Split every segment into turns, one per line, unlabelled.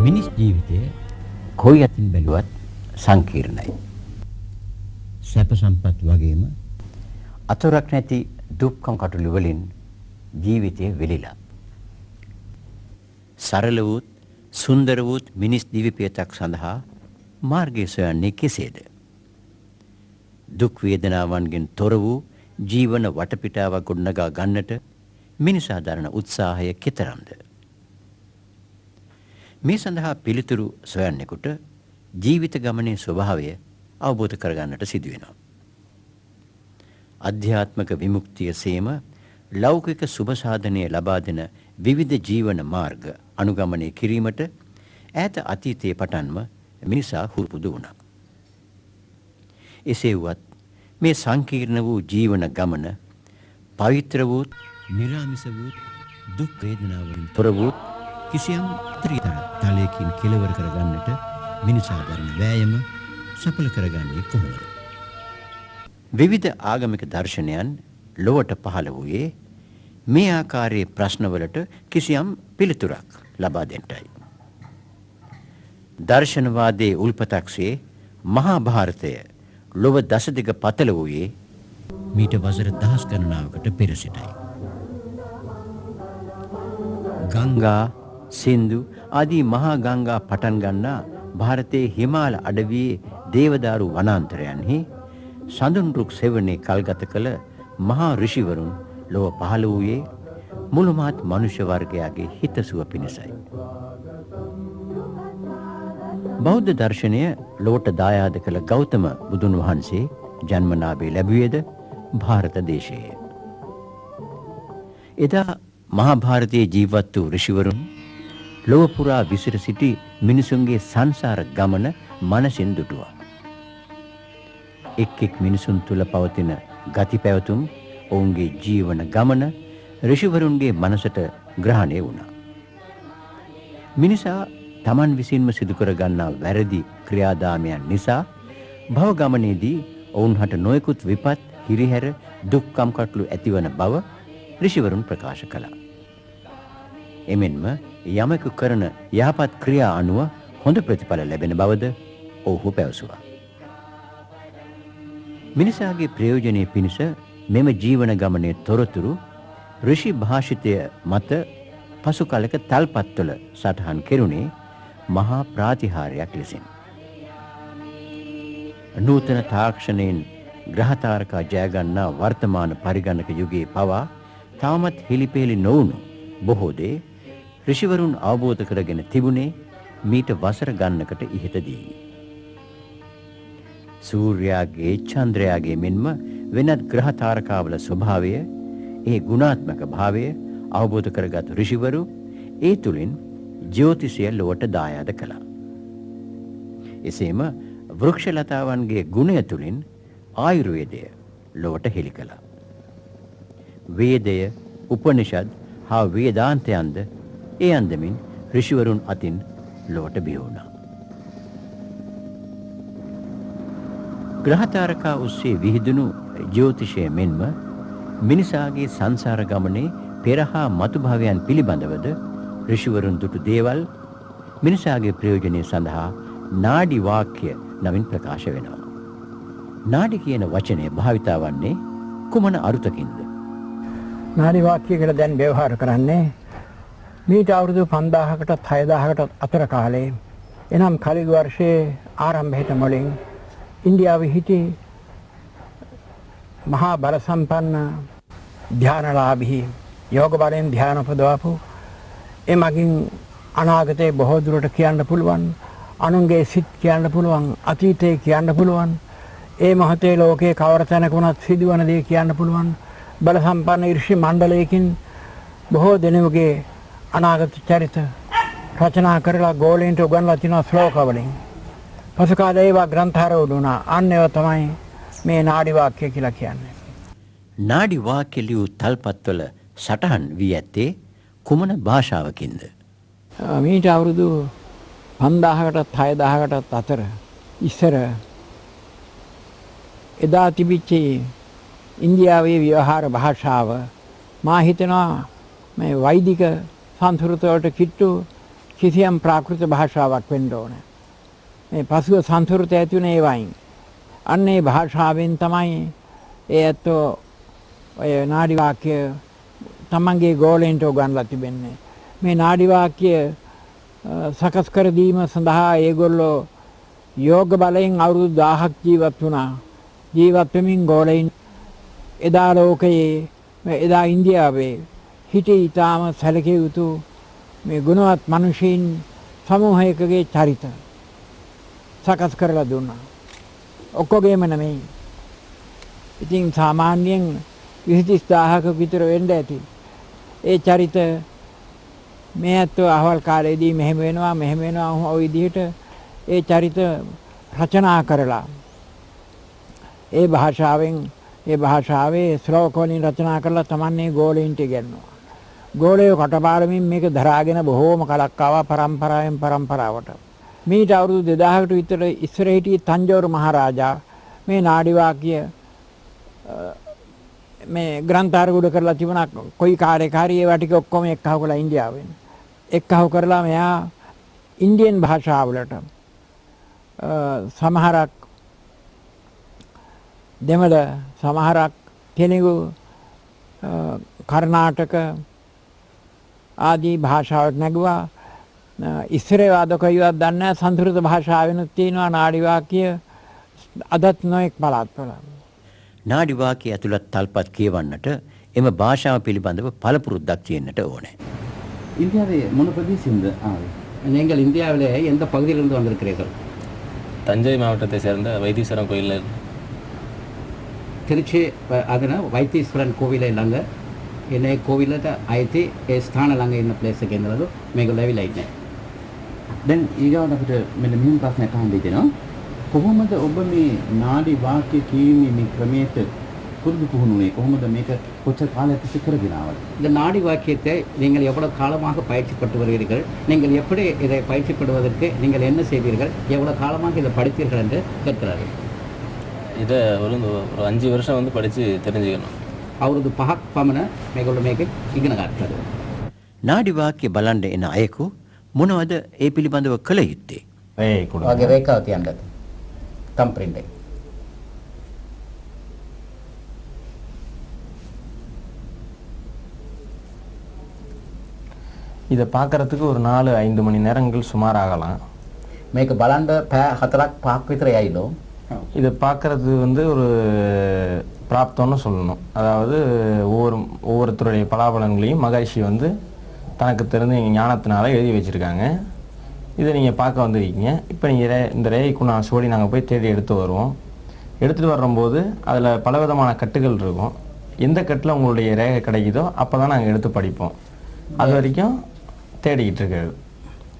මිනිස් ජීවිතය කොයි අතින් බැලුවත් සංකීර්ණයි. සැප සම්පත් වගේම අතොරක් නැති දුක්ඛම් කටළු වලින් ජීවිතය වෙලිලා. සරල වූත් සුන්දර වූත් මිනිස් දිවිපියතක් සඳහා මාර්ගය සොයන්නේ කෙසේද? දුක් වේදනාවන්ගෙන් තොර වූ ජීවන වටපිටාවක් ගොඩනගා ගන්නට මිනිසා දරන උත්සාහය කෙතරම්ද? මේ සඳහා පිළිතුරු සොයන්නෙකුට ජීවිත ගමනේ ස්වභාවය අවබෝධ කරගන්නට සිදු වෙනවා. අධ්‍යාත්මික විමුක්තිය සේම ලෞකික සුභ සාධනය ලබා දෙන විවිධ ජීවන මාර්ග අනුගමනය කිරීමට ඈත අතීතයේ පටන්ම මිනිසා හුරුපුදු වුණා. එසේ වුවත් මේ සංකීර්ණ වූ ජීවන ගමන පවිත්‍ර වූ නිරාමිස වූ දුක් වේදනාවලින් තොර වූ කිසියම් තලයකින් කෙලවර කරගන්නට මිනිසා දරන වෑයම සඵල කරගන්නේ කොහොමද? විවිධ ආගමික දර්ශනයන් ලොවට පහළ වූයේ මේ ආකාරයේ ප්‍රශ්නවලට කිසියම් පිළිතුරක් ලබා දෙන්නයි. දර්ශනවාදයේ උල්පතක්සේ මහා භාරතය ලොව දසදිග පතල වූයේ මීට වසර දහස් ගණනාවකට පෙර සිටයි. ගංගා, සින්දු ආදී මහා ගංගා පටන් ගන්නා ಭಾರತයේ හිමාල අඩවියේ දේවදාරු වනාන්තරයන්හි සඳුන් රුක් සෙවණේ කල්ගත කළ මහා ඍෂිවරුන් ලොව පහළ වූයේ මුළුමහත් මනුෂ්‍ය වර්ගයාගේ හිතසුව පිණිසයි. බෞද්ධ දර්ශනය ලොවට දායාද කළ ගෞතම බුදුන් වහන්සේ ජන්මනාභය ලැබුවේද ಭಾರತ දේශයේ. එදා මහා භාරතයේ ජීවත් වූ ඍෂිවරුන් ලොව පුරා විසිර සිටි මිනිසුන්ගේ සංසාර ගමන මනසින් දුටුවා. එක් එක් මිනිසුන් තුල පවතින ගති පැවතුම් ඔවුන්ගේ ජීවන ගමන ඍෂිවරුන්ගේ මනසට ග්‍රහණය වුණා. මිනිසා තමන් විසින්ම සිදු කර ගන්නා වැරදි ක්‍රියාදාමයන් නිසා භව ගමනේදී ඔවුන් හට නොයෙකුත් විපත්, හිරිහැර, දුක්ඛම් කටළු ඇතිවන බව ඍෂිවරුන් ප්‍රකාශ කළා. එමෙන්ම යමෙකු කරන යහපත් ක්‍රියා අනුව හොඳ ප්‍රතිඵල ලැබෙන බවද ඔවුහු පැවසුවා. මිනිසාගේ ප්‍රයෝජනයේ පිණිස මෙම ජීවන ගමනේ තොරතුරු ඍෂි භාෂිතය මත පසු කලක තල්පත්වල සටහන් කෙරුණේ මහා ප්‍රාතිහාර්යයක් ලෙසින්. නූතන තාක්ෂණයෙන් ග්‍රහතාරකා ජයගන්නා වර්තමාන පරිගණක යුගයේ පවා තවමත් හෙළිපෙහෙළි නොවුණු බොහෝ දේ ඍෂිවරුන් අවබෝධ කරගෙන තිබුණේ මීට වසර ගණනකට ඉහතදී. සූර්යාගේ, චන්ද්‍රයාගේ මෙන්ම වෙනත් ග්‍රහ තාරකාවල ස්වභාවය, ඒ ගුණාත්මක භාවය අවබෝධ කරගත් ඍෂිවරු ඒ තුලින් ජ්‍යොතිෂය ලොවට දායාද කළා. එසේම වෘක්ෂ ලතාවන්ගේ ගුණය තුලින් ආයුර්වේදය ලොවට හෙළි කළා. වේදය, උපනිෂද් හා වේදාන්තයන්ද ඒ අන්දමින් ඍෂිවරුන් අතින් ලොවට බිහි වුණා. ග්‍රහතාරකා ඔස්සේ විහිදුණු ජ්‍යොතිෂය මෙන්ම මිනිසාගේ සංසාර ගමනේ පෙර හා මතු භවයන් පිළිබඳවද ඍෂිවරුන් දුටු දේවල් මිනිසාගේ ප්‍රයෝජනය සඳහා නාඩි වාක්‍ය නමින් ප්‍රකාශ වෙනවා. නාඩි කියන වචනය භාවිතා වන්නේ කුමන අරුතකින්ද?
නාඩි වාක්‍ය කියලා දැන් ව්‍යවහාර කරන්නේ මීට අවුරුදු 5000කටත් 6000කටත් අතර කාලේ එනම් කලිග වර්ෂයේ ආරම්භයට මුලින් ඉන්දියාවේ හිටි මහා බල සම්පන්න ධානලාභී යෝග බලෙන් ධාන උපදවපු එමගින් අනාගතේ බොහෝ දුරට කියන්න පුළුවන්, අනුන්ගේ සිත් කියන්න පුළුවන්, අතීතේ කියන්න පුළුවන්, ඒ මොහොතේ ලෝකේ කවර තැනක වුණත් සිදුවන දේ කියන්න පුළුවන් බල සම්පන්න ඍෂි මණ්ඩලයකින් බොහෝ දෙනෙකුගේ අනාගත චරිත රචනා කරලා ගෝලීන්ට උගන්වලා තිනවා ශ්ලෝක වලින්. පසු කාලේ ඒවා ග්‍රන්ථාරූඪ වුණා. අන්න ඒවා තමයි මේ නාඩි වාක්‍ය කියලා කියන්නේ.
නාඩි වාක්‍ය ලියූ තල්පත්වල සටහන් වී ඇත්තේ කුමන භාෂාවකින්ද?
මීට අවුරුදු 5000කටත් 6000කටත් අතර ඉස්සර එදා තිබිච්ච ඉන්දියාවේ ව්‍යවහාර භාෂාව මා හිතනවා මේ වෛදික සංස්කෘත වලට කිට්ටු කිසියම් ප්‍රාකෘත භාෂාවක් වෙන්න ඕනේ. මේ පසුව සංස්කෘත ඇති වුණේ ඒ වයින්. අන්න ඒ භාෂාවෙන් තමයි ඒ ඇත්තෝ ඔය නාඩි වාක්‍ය තමන්ගේ ගෝලෙන්ට උගන්ලා තිබෙන්නේ. මේ නාඩි වාක්‍ය සකස් කර දීම සඳහා ඒගොල්ලෝ යෝග බලයෙන් අවුරුදු 1000ක් ජීවත් වුණා. ජීවත් වෙමින් ගෝලෙන් එදා ලෝකයේ එදා ඉන්දියාවේ හිටි ඊටාම සැලකිය යුතු මේ ගුණවත් මිනිසෙයින් සමූහයකගේ චරිත සකස් කරලා දුන්නා. ඔක්කොගේම නෙමෙයි. ඉතින් සාමාන්‍යයෙන් 20000ක විතර වෙන්න ඇති. ඒ චරිත මේ අතෝ අහවල් කාලේදී මෙහෙම වෙනවා ඔය විදිහට ඒ චරිත රචනා කරලා ඒ භාෂාවේ ශ්ලෝක වලින් රචනා කරලා තමන්නේ ගෝලීන්ට ඉගෙනුවා. ගෝලයේ කටපාඩමින් මේක දරාගෙන බොහෝම කලක් ආවා පරම්පරාවෙන් පරම්පරාවට. මීට අවුරුදු 2000කට විතර ඉස්සර හිටියේ තංජෝරු මහරජා මේ නාඩි වාක්‍ය මේ ග්‍රන්ථාරූඪ කරලා තිබුණා. කොයි කාර්යයක් හරි ඒවා ටික ඔක්කොම එක්කහුව කරලා ඉන්දියාවෙන් එක්කහුව කරලා මෙයා ඉන්දියන් භාෂාවලට සමහරක් දෙමළ සමහරක් තෙලුගු කර්ණාටක ආදී භාෂාවට නැගුවා. ඉස්සරේ වාදකයවත් දන්නේ නැහැ සංස්කෘත භාෂාවෙනුත් තියෙනවා නාඩි වාක්‍ය අදත් නොඑක් පළාත්වල.
නාඩි වාක්‍ය ඇතුළත් තල්පත් කියවන්නට එම භාෂාව පිළිබඳව පළපුරුද්දක් තියෙන්නට ඕනේ.
இந்தியாவே මොන பிரதேசம்ද ஆவே?
நீங்கள் இந்தியாவிலே எந்த பகுதியிலிருந்து வந்திருக்கிறீர்கள்?
தஞ்சை மாவட்டத்தை சேர்ந்த வைத்தீஸ்வரன் கோயிலில்.
திருச்சி ಅದನ್ನ ವೈತೀಶ್ವರನ್ ಕೋವಿಲ ළඟ එන ಕೋವಿලට අයිති ඒ ස්ථාන ළඟ ඉන්න ප්ලේස් එකේ ඉඳලාලු මේක ලැබිලා ඉන්නේ.
දැන් ඊගාවට අපිට මෙන්න මෙහෙම ප්‍රශ්නයක් අහන්න දෙනවා. කොහොමද ඔබ මේ නාඩි වාක්‍ය කීමේ මේ ක්‍රමයට පුරුදු පුහුණුනේ? කොහොමද මේක කොච්චර කාලයක් තිස්සේ කරගෙන ආවද?
இந்த நாடி வாக்கியத்தை நீங்கள் எவ்வளவு காலமாக பயிற்சிப்பட்டு வருகிறீர்கள்? நீங்கள் எப்படி இதை பயிற்சிப்படுவதற்கு நீங்கள் என்ன செய்தீர்கள்? எவ்வளவு காலமாக இதை படித்தீர்கள் என்று கேட்கிறார்கள்.
இதை ஒரு 5 வருஷம் வந்து படித்து தெரிஞ்சுக்கணும்.
අවුරුදු 5ක් පමණ මේගොල්ලෝ මේක ඉගෙන ගත්තා.
නාඩි වාක්‍ය බලන්න එන අයෙකු මොනවද ඒ පිළිබඳව කළ යුත්තේ?
වගේ රේඛාව තියන්නද? තම් print එක.
இதை பார்க்கறதுக்கு ஒரு 4-5 மணி நேரங்கள் சுமார் ஆகலாம்.
මේක බලන්න පැය 4-5ක් විතර යයිලෝ.
இதை பார்க்கறது வந்து ஒரு பிராப்தம்னு சொல்லணும். அதாவது ஒவ்வொருத்தருடைய பலாபலன்களையும் மகரிஷி வந்து தனக்கு தெரிஞ்ச ஞானத்தினால எழுதி வச்சுருக்காங்க. இதை நீங்கள் பார்க்க வந்துருக்கீங்க. இப்போ நீங்கள் இந்த ரேகைக்குண்டான சோடி நாங்கள் போய் தேடி எடுத்து வருவோம். எடுத்துகிட்டு வரும்போது அதில் பலவிதமான கட்டுகள் இருக்கும். எந்த கட்டில் உங்களுடைய ரேகை கிடைக்குதோ அப்போ தான் நாங்கள் எடுத்து படிப்போம். அது வரைக்கும் தேடிக்கிட்டு இருக்காரு.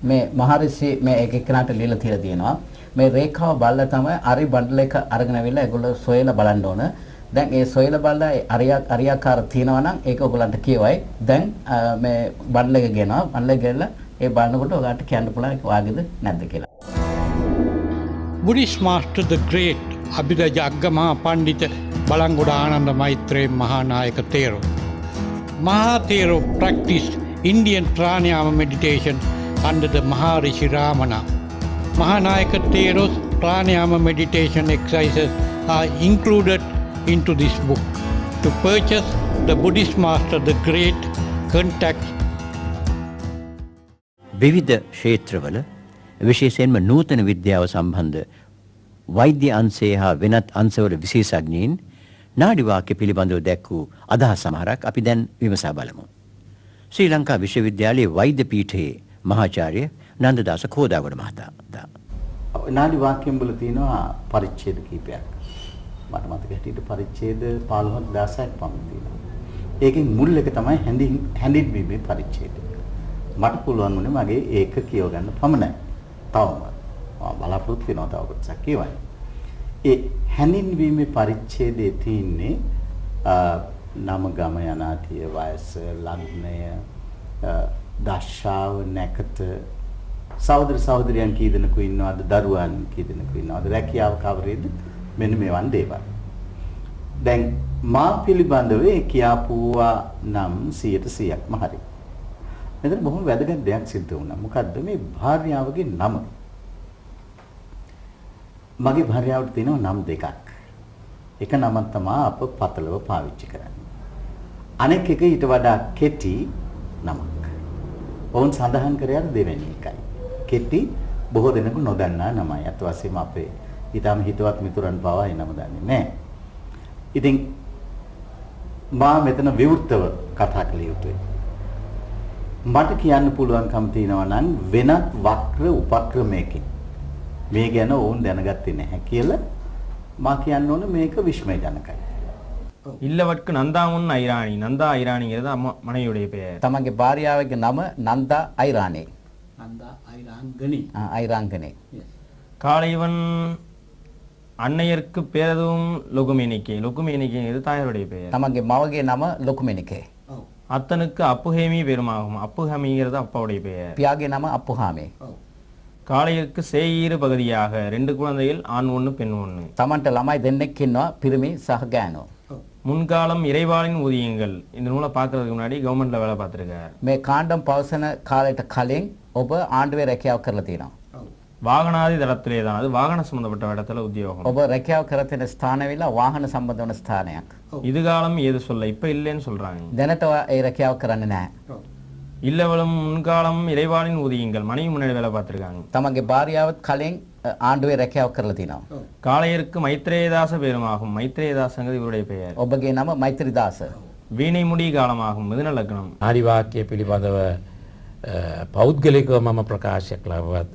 මේ මහරිෂි මේ එක එක්කනට ලියලා තියලා තියෙනවා. මේ රේඛාව බලලා තමයි අරි බණ්ඩල එක අරගෙන අවිල්ලා ඒගොල්ලෝ සොයලා බලන්න ඕන. දැන් ඒ සොයලා බලලා අරියාකාර තියෙනවා නම් ඒක ඔයගොල්ලන්ට කියවයි. දැන් මේ බණ්ඩල එක ගෙනවා. බණ්ඩල එක ගෙනලා ඒ බලනකොට ඔයාලට කියන්න පුළුවන් ඒක වාගේද නැද්ද කියලා.
Buddhist master the great Abhidhaja Agama Pandita Balangoda Ananda Maitre Mahanayaka Thero. Mahathero practiced Indian pranayama meditation under the Maharishi Ramana. Mahanayaka Thero's pranayama meditation exercises are included into this book. To purchase the Buddhist master the great, contact
විවිධ ක්ෂේත්‍රවල විශේෂයෙන්ම නූතන විද්‍යාව සම්බන්ධ වෛද්‍ය අංශය හා වෙනත් අංශවල විශේෂඥයින් නාඩි වාක්‍ය පිළිබඳව දැක්වූ අදහස් සමහරක් අපි දැන් විමසා බලමු. ශ්‍රී ලංකා විශ්වවිද්‍යාලයේ වෛද්‍ය පීඨයේ මහාචාර්ය නන්දදාස කෝදාගොඩ මහතා.
නාඩි වාක්‍යම් වල තියෙනවා පරිච්ඡේද කීපයක්. මට මතක හිටියට පරිච්ඡේද 15,000ක් පමණ තියෙනවා. ඒකෙන් මුල් එක තමයි හැඳින්වීමේ පරිච්ඡේදය. මට පුළුවන් වුණේ මගේ ඒක කියව ගන්න පමණයි. තවම බලාපොරොත්තු වෙනවා තව කොටසක් කියවන්න. ඒ හැඳින්වීමේ පරිච්ඡේදයේ තියෙන්නේ නම ගම යනාතිය වයස ලග්නය දශාව නැකත සහෝදර සහෝදරියන් කී දෙනෙකු ඉන්නවද දරුවන් කී දෙනෙකු ඉන්නවද රැකියාව කවරේද මෙන්න මේවන් දේවල්. දැන් මා පිළිබඳව කියාපුවා නම් 100%ක්ම හරි. මෙතන බොහොම වැදගත් දෙයක් සිද්ධ වුණා. මොකද්ද මේ භාර්යාවගේ නම? මගේ භාර්යාවට තියෙනවා නම් දෙකක්. එක නමක් තමයි අප පතලව පාවිච්චි කරන්නේ. අනෙක් එක ඊට වඩා කෙටි නමක්. ඔවුන් සඳහන් කරේ අර දෙවෙනි එකයි. කෙටි බොහෝ දෙනෙකු නොදන්නා නමයි. අත් වශයෙන්ම අපේ ඊටම හිතවත් මිතුරන් පවා ඒ නම දන්නේ නැහැ. ඉතින් මා මෙතන විවෘතව කතා කළ යුතුයි. මට කියන්න පුළුවන්කම තියෙනවා නම් වෙනත් වක්‍ර උපක්‍රමයකින් මේ ගැන ඕන් දැනගත්තේ නැහැ කියලා මා කියන්න ඕන මේක විශ්මයජනකයි.
இல்லவட்கு நந்தாமுன் ஐராணி நந்தா ஐராணிங்கிறது அம்மா மனைவியுடைய பெயர்.
තමන්ගේ භාර්යාවගේ නම නන්දා අයිරානේ.
නන්දා අයිරාංගනි.
අයිරාංගනේ.
காளைவன் அன்னையருக்கு பேரதும் லொகுமேனிக்கே லொகுமேனிக்கேங்கிறது தாயாருடைய பெயர்.
තමන්ගේ මවගේ නම ලොකුමෙනිකේ.
ඔව්.
அத்தனுக்கு அப்புஹேமி பெருமாகும். அப்புஹமிங்கிறது அப்பாவுடைய பெயர்.
පියාගේ නම අප්පුහාමේ.
ඔව්.
காளையருக்கு சேயிரு பகுதியாக 2 குழந்தைகள் ஆண் ஒன்று பெண் ஒன்று.
තමන්ට ළමයි දෙන්නෙක් ඉන්නවා පිරිමි සහ ගෑනු.
முன்காலம் இறைவாளின் ஊதியங்கள் இந்த நூலை பார்க்கறதுக்கு முன்னாடி கவர்மெண்ட்ல வேலை பார்த்துருக்கார்.
මේ කාණ්ඩම් පවසන කාලයට කලින් ඔබ ආණ්ඩුවේ රැකියාව කරලා තියෙනවා.
வாகனாதி தளத்திலே தான் அது வாகன சம்பந்தப்பட்ட இடத்துல உத்தியோகம்.
ඔබ රැකියාව කර තියෙන ස්ථානවල වාහන සම්බන්ධ වන ස්ථානයක්.
இது காலம் ஏது சொல்ல இப்ப இல்லைன்னு சொல்றாங்க.
දැනට ඒ රැකියාව කරන්නේ නැහැ.
இல்லவளும் முன்காலம் இறைவாளின் ஊதியங்கள் மனைவி முன்னாடி வேலை பார்த்துருக்காங்க.
තමන්ගේ භාර්යාවත් කලින් ආණ්ඩුවේ රැකියාව කරලා තියෙනවා.
காளையருக்கு மைத்ரேயதாச பெருமாகும். மைத்ரேயதாசங்கிறது இவருடைய பெயர்.
ඔබගේ නම මෛත්‍රීදාස.
வீணை முடி காலமாகும். மிதுன லக்னம்.
ආදි වාක්‍ය පිළිබඳව පෞද්ගලිකව මම ප්‍රකාශයක්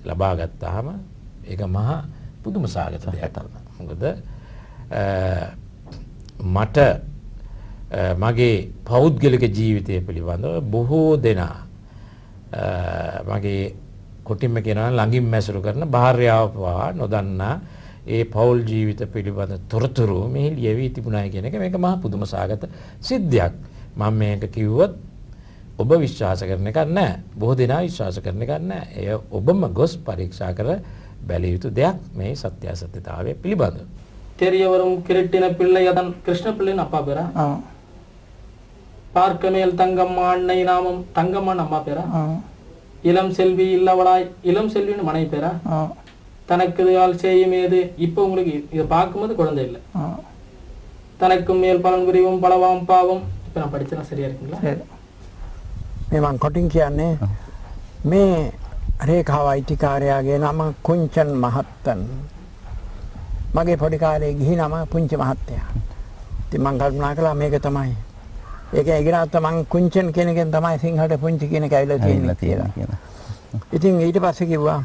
ලබා ගත්තාම ඒක මහා පුදුම සාගත දෙයක්. මොකද මට මගේ පෞද්ගලික ජීවිතය පිළිබඳව බොහෝ දෙනා මගේ කොටින්ම කියනවා ළඟින් මැසුරු කරන භාර්යාව පවා නොදන්නා ඒ පෞල් ජීවිත පිළිබඳ තොරතුරු මේ ලියවී තිබුණා කියන එක මේක මහා පුදුම සාගත සිද්ධියක්. මම මේක කිව්වොත් ඔබ විශ්වාස කරන එකක් නැහැ. බොහෝ දෙනා විශ්වාස කරන එකක් නැහැ. එය ඔබම ගොස් පරීක්ෂා කර බැලිය යුතු දෙයක් මේ සත්‍ය අසත්‍යතාවය පිළිබඳව.
தெரியவரும் கிருட்டின பிள்ளை அதன் கிருஷ்ண பிள்ளைன்னு அப்பா பேரா? பார்க்கமேல் தங்கம்மா அன்னை நாமம் தங்கம்மான்னு அம்மா பேரா? இளம் செல்வி இல்லவளாய் இளம் செல்வின்னு மனைவி பேரா? தனக்கு ஆள் செய்யும் ஏது? இப்போ உங்களுக்கு இதை பார்க்கும்போது குழந்தை இல்லை. தனக்கும் மேல் பலன் புரிவும் பலவாம் பாவம். இப்போ நான் படிச்சேன்னா சரியா இருக்குங்களா?
මේ මං කොටින් කියන්නේ මේ රේඛාව අයිතිකාරයාගේ නම කුංචන් මහත්තන්. මගේ පොඩි කාලේ ගිහි නම පුංචි මහත්තයා. ඉතින් මං කල්පනා කළා මේක තමයි. ඒක ඉගෙනත් මං කුංචන් කියන එකෙන් තමයි සිංහලට පුංචි කියන එක ඇවිල්ලා තියෙන්නේ කියලා. ඉතින් ඊට පස්සේ කිව්වා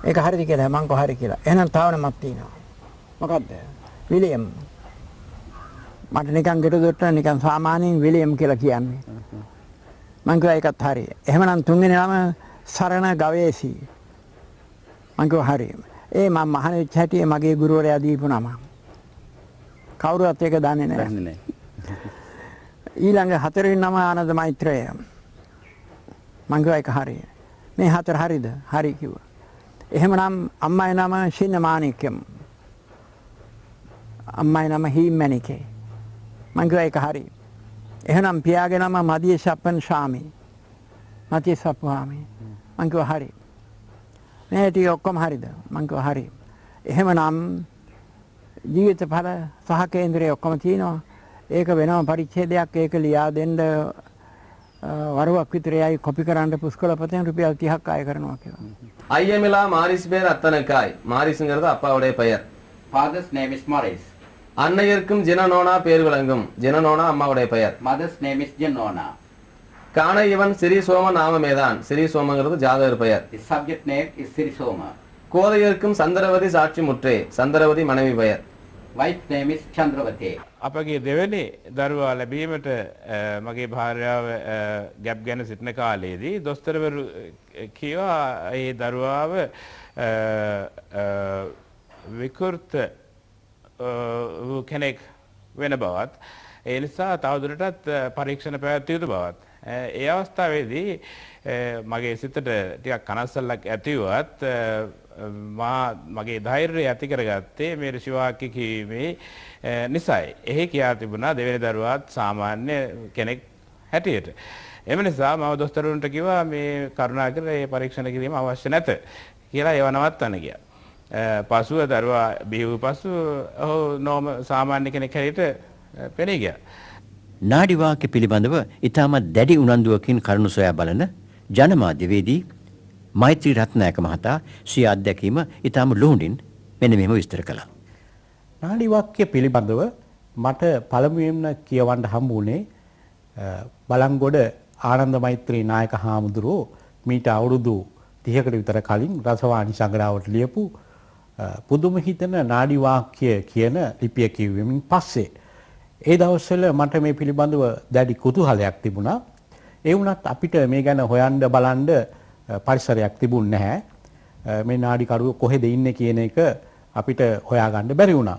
ඒක හරිද කියලා. මං කො හරි කියලා. එහෙනම් තව නමක් තියෙනවා. මොකද්ද? විලියම්. මට නිකන් ගෙට නිකන් සාමාන්‍යයෙන් විලියම් කියලා කියන්නේ. මං කිව්වා ඒකත් හරි. එහෙමනම් තුන්වෙනි නම සරණ ගවේසි. මං කිව්වා හරි. ඒ මම මහණ වෙච්ච හැටි මගේ ගුරුවරයා දීපු නම. කවුරුත් ඒක දන්නේ නැහැ. ඊළඟ හතරවෙනි නම ආනන්ද මෛත්‍රේය. මං කිව්වා ඒක හරි. මේ හතර හරිද? හරි කිව්වා. එහෙමනම් අම්මයි නම ශින්න මාණික්‍යම්. අම්මයි නම හීමැණිකේ. මං කිව්වා ඒක හරි. එහෙනම් පියාගේ නම මදිය ශප්පන් ශාමි. මතිය සප්පාමි. මං කිව්වා හරි. මේ ටික ඔක්කොම හරිද? මං කිව්වා හරි. එහෙමනම් ජීවිත ඵල සහ කේන්ද්‍රය ඔක්කොම තියෙනවා. ඒක වෙනම පරිච්ඡේදයක්. ඒක ලියා දෙන්න වරුවක් විතරයි කොපි කරන්න පුස්කොළපතෙන් රුපියල් 30ක් ආය කරනවා කියලා.
ஐயமிலா மாரிஸ் பேர் அத்தனுக்காய். மாரிஸ்ங்கிறது அப்பாவுடைய பெயர்.
Father's name is Morris.
அன்னையருக்கும் ஜினனோனா பேர் விளங்கும். ஜினனோனா அம்மாவுடைய பெயர்.
Mother's name is Janona.
காண இவன் சிறீ சோம நாமமேதான். சிறீ சோமங்கிறது ஜாதகர் பெயர்.
The subject name is Sri Soma.
கோதையருக்கும் Chandravathi சாட்சி முற்றே. சந்திரவதி மனைவி பெயர்.
Wife's name is Chandravati.
අපගේ දෙවැනි දරුවා ලැබීමට මගේ භාර්යාව ගැප් ගැන සිටින කාලයේදී දොස්තරවරු කිව්වා ඒ දරුවාව විකෘත වූ කෙනෙක් වෙන බවත් ඒ නිසා තවදුරටත් පරීක්ෂණ පැවැත්විය යුතු බවත් ඒ අවස්ථාවේදී මගේ සිතට ටිකක් කනස්සල්ලක් ඇතිවත් මගේ ධෛර්යය ඇති කරගත්තේ මේ ඍෂිවාක්‍ය කීමේ නිසයි. එහි කියා තිබුණා දෙවෙනි දරුවාත් සාමාන්‍ය කෙනෙක් හැටියට. එම නිසා මම දොස්තරුන්ට කිව්වා මේ කරුණාකර මේ පරීක්ෂණ කිරීම අවශ්‍ය නැත කියලා ඒව නවත්තන්න ගියා. පසුව දරුවා බිහි වූ පසු ඔහු නෝම සාමාන්‍ය කෙනෙක් හැටියට පෙනී ගියා.
නාඩි වාක්‍ය පිළිබඳව ඉතාමත් දැඩි උනන්දුවකින් කරුණු සොයා බලන ජනමාධ්‍යවේදී මෛත්‍රී රත්නායක මහතා සිය අත්දැකීම ඉතාම ලුහුඬින් මෙන්න මෙහෙම විස්තර කළා.
නාඩි වාක්‍ය පිළිබඳව මට පළමුවෙන්ම කියවන්න හම්බ වුණේ බලංගොඩ ආනන්ද මෛත්‍රී නායක හාමුදුරුවෝ මීට අවුරුදු 30කට විතර කලින් රසවාණි සංග්‍රහවට ලියපු පුදුම හිතන නාඩි වාක්‍ය කියන ලිපිය කියවීමෙන් පස්සේ ඒ දවස්වල මට මේ පිළිබඳව දැඩි කුතුහලයක් තිබුණා. ඒ වුණත් අපිට මේ ගැන හොයන්න බලන්න පරිසරයක් තිබුණ නැහැ. මේ නාඩි කරුවෝ කොහෙද ඉන්නේ කියන එක අපිට හොයාගන්න බැරි වුණා.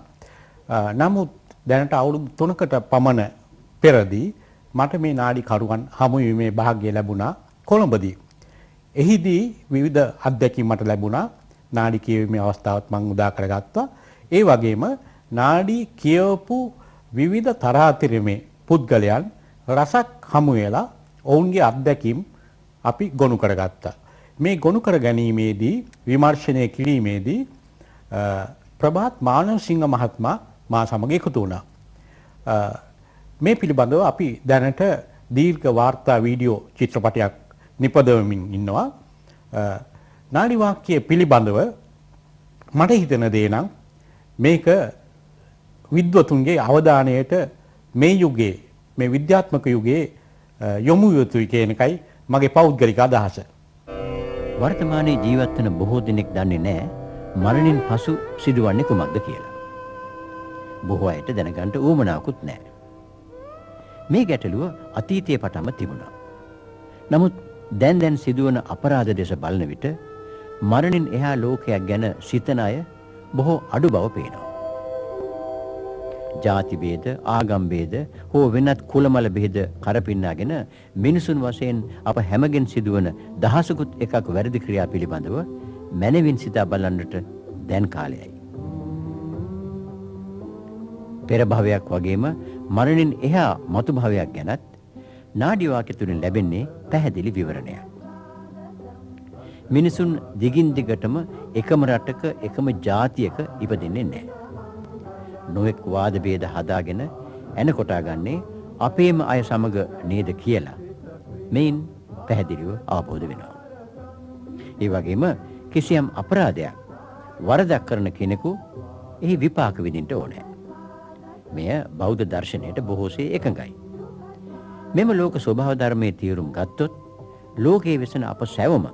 නමුත් දැනට අවුරුදු 3කට පමණ පෙරදී මට මේ නාඩි කරුවන් හමු වීමේ වාසනාව ලැබුණා කොළඹදී. එහිදී විවිධ අත්දැකීම් මට ලැබුණා. නාඩි කියවීමේ අවස්ථාවත් මම උදා කරගත්තා. ඒ වගේම නාඩි කියවපු විවිධ තරාතිරමේ පුද්ගලයන් රසක් හමු වෙලා ඔවුන්ගේ අත්දැකීම් අපි ගොනු කරගත්තා. මේ ගොනු කර ගැනීමේදී විමර්ශනය කිරීමේදී ප්‍රභාත් මානවසිංහ මහත්මයා මා සමග එකතු වුණා. මේ පිළිබඳව අපි දැනට දීර්ඝ වාර්තා වීඩියෝ චිත්‍රපටයක් නිපදවමින් ඉන්නවා. නාඩි වාක්‍ය පිළිබඳව මට හිතෙන දේ නම් මේක විද්වතුන්ගේ අවධානයට මේ යුගයේ මේ විද්‍යාත්මක යුගයේ යොමු යුතුයි කියන එකයි මගේ පෞද්ගලික අදහස.
වර්තමානයේ ජීවත් වෙන බොහෝ දෙනෙක් දන්නේ නැහැ මරණින් පසු සිදුවන්නේ කුමක්ද කියලා. බොහෝ අයට දැනගන්න උවමනාවකුත් නැහැ. මේ ගැටලුව අතීතයේ පටන්ම තිබුණා. නමුත් දැන් සිදුවන අපරාධ දෙස බලන විට මරණින් එහා ලෝකයක් ගැන සිතන අය බොහෝ අඩු බව පේනවා. ජාති ભેද, ආගම් ભેද හෝ වෙනත් කුලමල ભેද කරපින්නාගෙන මිනිසුන් වශයෙන් අප හැමගෙන් සිදුවන දහසකුත් එකක් වැරදි ක්‍රියා පිළිබඳව මනවින් සිතා බලන්නට දැන් කාලයයි. පෙර භවයක් වගේම මරණින් එහා මතු භවයක් ගැනත් නාඩි වාක්‍ය තුලින් ලැබෙන්නේ පැහැදිලි විවරණයක්. මිනිසුන් දිගින් දිගටම එකම රටක එකම ජාතියක ඉපදෙන්නේ නැහැ. නොඑක් වාද ભેද හදාගෙන එන කොටාගන්නේ අපේම අය සමග නේද කියලා මෙයින් පැහැදිලිව අවබෝධ වෙනවා. ඒ වගේම කිසියම් අපරාධයක් වරදක් කරන කෙනෙකු එහි විපාක විඳින්න ඕනේ. මෙය බෞද්ධ දර්ශනයට බොහෝසේ එකඟයි. මෙම ලෝක ස්වභාව ධර්මයේ තීරුම් ගත්තොත් ලෝකයේ වෙසෙන අප සැවම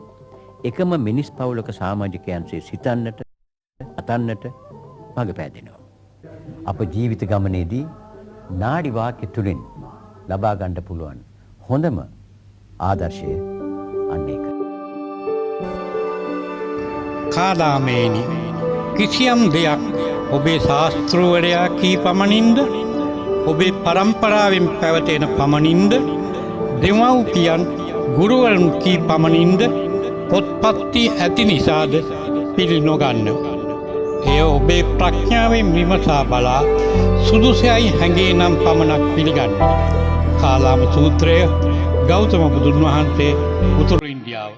එකම මිනිස් පවුලක සමාජිකයන්සේ සිතන්නට, අතන්නට මඟ පෑදෙනවා. අප ජීවිත ගමනේදී නාඩි වාක්‍ය තුලින් ලබා ගන්න පුළුවන් හොඳම ආදර්ශය අන්න ඒකයි.
කාලාමේනි කිසියම් දෙයක් ඔබේ ශාස්ත්‍රවරයා කී පමණින්ද ඔබේ පරම්පරාවෙන් පැවතෙන පමණින්ද දෙමව්පියන් ගුරුවරුන් කී පමණින්ද පොත්පත්ති ඇති නිසාද පිළි නොගන්න. එය ඔබේ ප්‍රඥාවෙන් විමසා බලා සුදුසුයි හැඟේ නම් පමණක් පිළිගන්න. කාලාම සූත්‍රය ගෞතම බුදුන් වහන්සේ උතුරු ඉන්දියාව